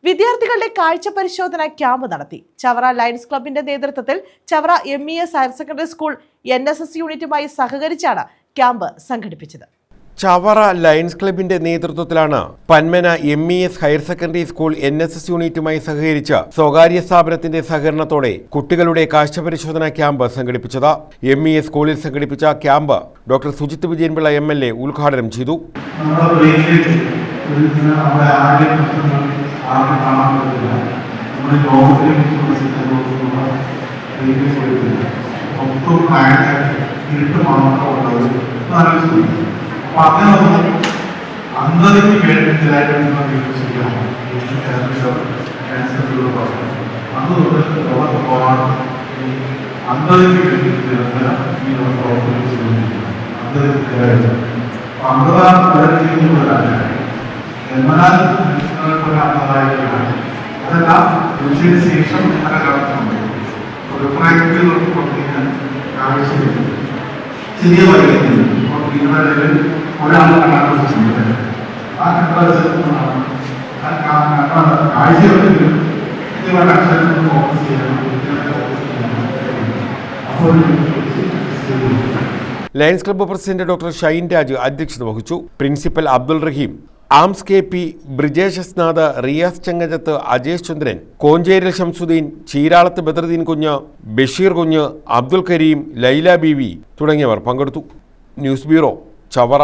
വിദ്യാർത്ഥികളുടെ കാഴ്ച പരിശോധന ക്യാമ്പ് നടത്തി. ചവറ ലയൺസ് ക്ലബിന്റെ നേതൃത്വത്തിൽ Chavara MES higher secondary school NSS യൂണിറ്റുമായി സഹകരിച്ചാണ് ക്യാമ്പ് സംഘടിപ്പിച്ചത്. ചവറ ലയൺസ് ക്ലബിന്റെ നേതൃത്വത്തിലാണ് Panmana MES higher secondary school NSS യൂണിറ്റുമായി സഹകരിച്ച് സ്വകാര്യ സ്ഥാപനത്തിന്റെ സഹകരണത്തോടെ കുട്ടികളുടെ കാഴ്ചപരിശോധന ക്യാമ്പ് സംഘടിപ്പിച്ചത്. MES സ്കൂളിൽ സംഘടിപ്പിച്ച camp doctor Sujith Vijayan Pillai MLA ഉദ്ഘാടനം ചെയ്തു. ശേഷം ചെറിയ ഒരാൾ lions club president doctor Shine Raj അധ്യക്ഷത വഹിച്ചു. പ്രിൻസിപ്പൽ അബ്ദുൾ റഹീം, ആംസ് KP, ബ്രിജേഷ് എസ്നാഥ്, റിയാസ് ചെങ്ങജത്ത്, അജേഷ് ചന്ദ്രൻ, കോഞ്ചേരിൽ ഷംസുദ്ദീൻ, ചീരാളത്ത് ബദറുദ്ദീൻ കുഞ്ഞ്, ബഷീർ കുഞ്ഞ്, അബ്ദുൽ കരീം, ലൈല ബീവി തുടങ്ങിയവർ പങ്കെടുത്തു. News bureau, Chavara.